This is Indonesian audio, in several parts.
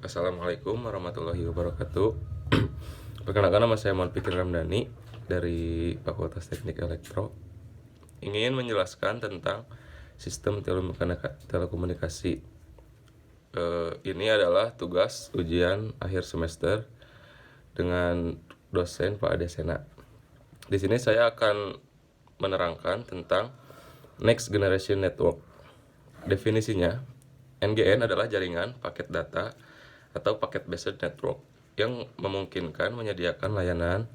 Assalamualaikum warahmatullahi wabarakatuh. Perkenalkan, nama saya Muhammad Fikri Ramdhani dari Fakultas Teknik Elektro. Ingin menjelaskan tentang sistem telekomunikasi. Ini adalah tugas ujian akhir semester dengan dosen Pak Adesena. Di sini saya akan menerangkan tentang Next Generation Network. Definisinya, NGN adalah jaringan paket data atau paket based network yang memungkinkan menyediakan layanan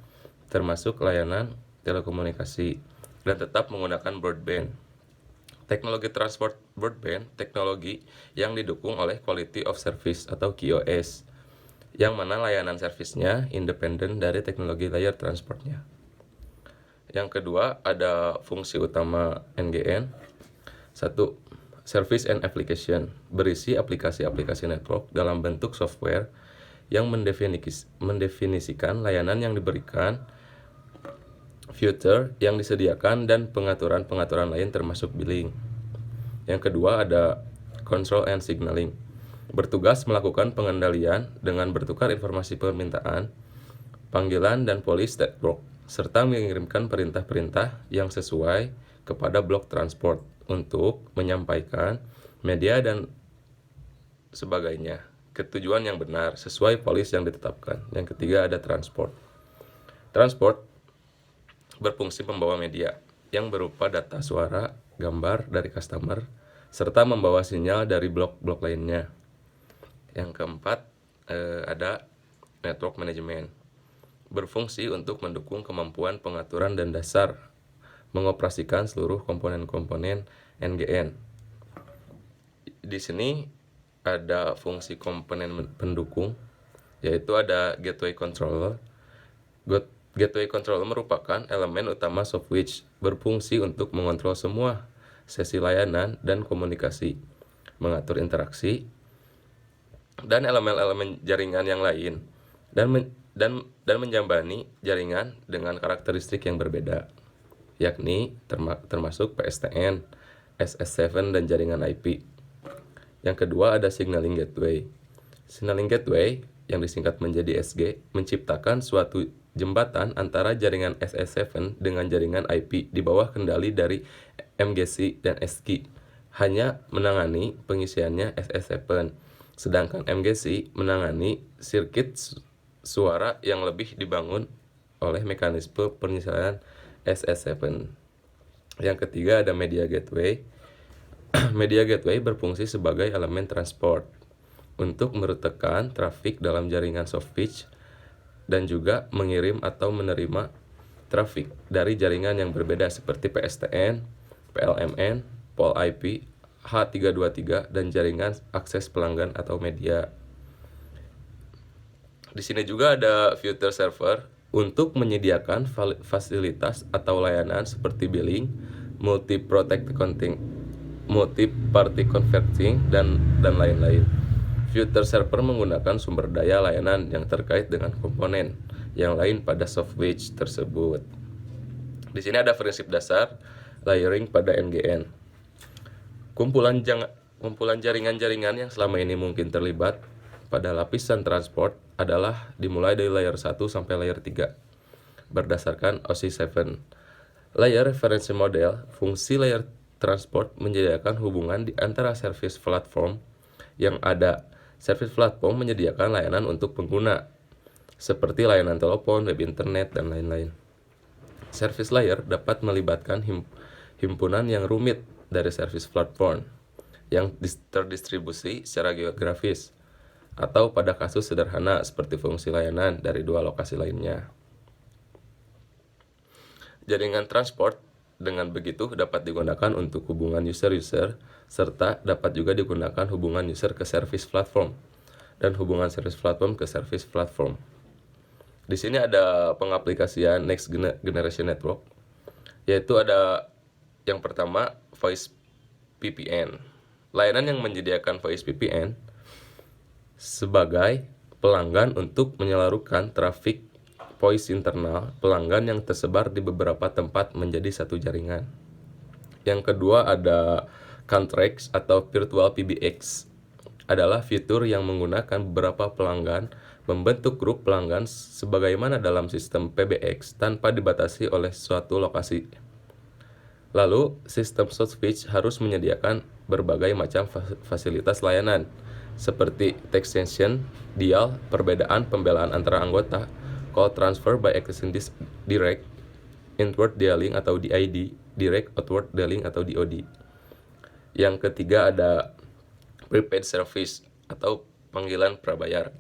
termasuk layanan telekomunikasi dan tetap menggunakan broadband. Teknologi transport broadband teknologi yang didukung oleh Quality of Service atau QoS, yang mana layanan servisnya independen dari teknologi layer transportnya. Yang kedua, ada fungsi utama NGN. 1. Service and application, berisi aplikasi-aplikasi network dalam bentuk software yang mendefinisikan layanan yang diberikan, fitur yang disediakan, dan pengaturan-pengaturan lain termasuk billing. Yang kedua, ada control and signaling, bertugas melakukan pengendalian dengan bertukar informasi permintaan, panggilan, dan police network, serta mengirimkan perintah-perintah yang sesuai kepada blok transport untuk menyampaikan media dan sebagainya ke tujuan yang benar sesuai polis yang ditetapkan. Yang ketiga, ada transport. Transport berfungsi membawa media yang berupa data suara, gambar dari customer, serta membawa sinyal dari blok-blok lainnya. Yang keempat, ada network management, berfungsi untuk mendukung kemampuan pengaturan dan dasar mengoperasikan seluruh komponen-komponen NGN. Di sini ada fungsi komponen pendukung, yaitu ada gateway controller. Gateway controller merupakan elemen utama soft switch, berfungsi untuk mengontrol semua sesi layanan dan komunikasi, mengatur interaksi, dan elemen-elemen jaringan yang lain, dan menjambani jaringan dengan karakteristik yang berbeda, yakni termasuk PSTN, SS7, dan jaringan IP. Yang kedua, ada signaling gateway. Signaling gateway, yang disingkat menjadi SG, menciptakan suatu jembatan antara jaringan SS7 dengan jaringan IP di bawah kendali dari MGC dan SKI, hanya menangani pengisiannya SS7, sedangkan MGC menangani sirkuit suara yang lebih dibangun oleh mekanisme penyesuaian SS7. Yang ketiga, ada media gateway. Media gateway berfungsi sebagai elemen transport untuk merutekan trafik dalam jaringan soft switch dan juga mengirim atau menerima trafik dari jaringan yang berbeda seperti PSTN, PLMN, POL IP, H323, dan jaringan akses pelanggan atau media. Di sini juga ada filter server untuk menyediakan fasilitas atau layanan seperti billing, multi-party converting, dan lain-lain. Filter server menggunakan sumber daya layanan yang terkait dengan komponen yang lain pada soft switch tersebut. Di sini ada prinsip dasar layering pada NGN. Kumpulan jaringan-jaringan yang selama ini mungkin terlibat pada lapisan transport adalah dimulai dari layer 1 sampai layer 3 berdasarkan OSI7. Layer reference model, fungsi layer transport menyediakan hubungan di antara service platform yang ada. Service platform menyediakan layanan untuk pengguna seperti layanan telepon, web internet, dan lain-lain. Service layer dapat melibatkan himpunan yang rumit dari service platform yang terdistribusi secara geografis, atau pada kasus sederhana seperti fungsi layanan dari dua lokasi lainnya. Jaringan transport dengan begitu dapat digunakan untuk hubungan user-user, serta dapat juga digunakan hubungan user ke service platform dan hubungan service platform ke service platform. Di sini ada pengaplikasian Next Generation Network, yaitu ada yang pertama Voice VPN. Layanan yang menyediakan Voice VPN sebagai pelanggan untuk menyalurkan trafik voice internal pelanggan yang tersebar di beberapa tempat menjadi satu jaringan. Yang kedua, ada Contracts atau Virtual PBX. adalah fitur yang menggunakan beberapa pelanggan membentuk grup pelanggan sebagaimana dalam sistem PBX tanpa dibatasi oleh suatu lokasi. Lalu, sistem Switch harus menyediakan berbagai macam fasilitas layanan, seperti text extension, dial, perbedaan pembelaan antara anggota, call transfer by accessing direct, inward dialing atau DID, direct outward dialing atau DOD. Yang ketiga ada prepaid service atau panggilan prabayar.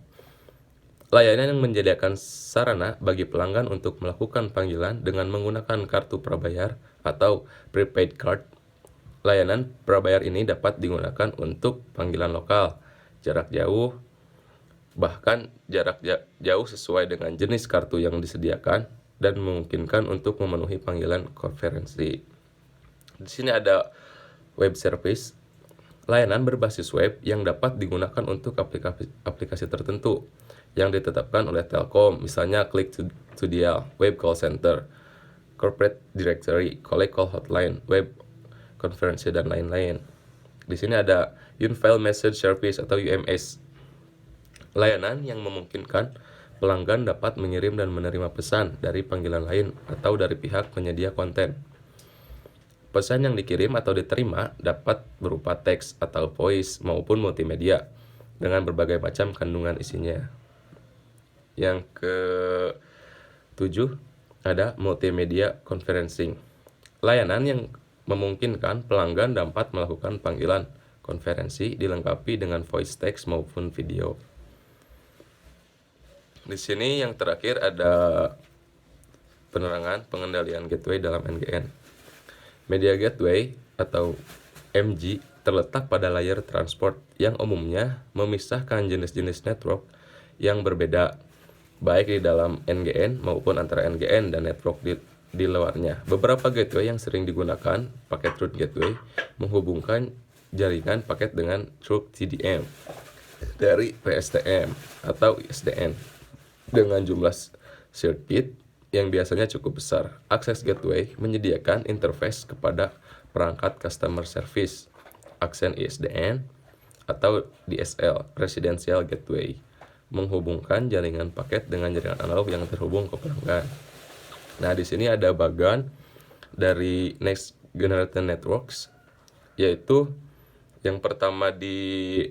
Layanan yang menyediakan sarana bagi pelanggan untuk melakukan panggilan dengan menggunakan kartu prabayar atau prepaid card. Layanan prabayar ini dapat digunakan untuk panggilan lokal, jarak jauh, bahkan jarak jauh sesuai dengan jenis kartu yang disediakan dan memungkinkan untuk memenuhi panggilan konferensi. Di sini ada web service, layanan berbasis web yang dapat digunakan untuk aplikasi tertentu yang ditetapkan oleh Telkom, misalnya Click to Dial, Web Call Center, Corporate Directory, Collect Call Hotline, Web Konferensi, dan lain-lain. Di sini ada Unified Message Service atau UMS, layanan yang memungkinkan pelanggan dapat mengirim dan menerima pesan dari panggilan lain atau dari pihak penyedia konten. Pesan yang dikirim atau diterima dapat berupa teks atau voice maupun multimedia dengan berbagai macam kandungan isinya. Yang ke-7 ada multimedia conferencing, layanan yang memungkinkan pelanggan dapat melakukan panggilan konferensi dilengkapi dengan voice, text maupun video. Di sini yang terakhir ada penerangan pengendalian gateway dalam NGN. Media gateway atau MG terletak pada layer transport yang umumnya memisahkan jenis-jenis network yang berbeda, baik di dalam NGN maupun antara NGN dan network di luarnya. Beberapa gateway yang sering digunakan, paket route gateway, menghubungkan jaringan paket dengan trunk TDM dari PSTN atau ISDN dengan jumlah circuit yang biasanya cukup besar. Akses gateway menyediakan interface kepada perangkat customer service, akses ISDN atau DSL, residential gateway, menghubungkan jaringan paket dengan jaringan analog yang terhubung ke pelanggan. Nah, di sini ada bagan dari Next Generation Networks, yaitu yang pertama di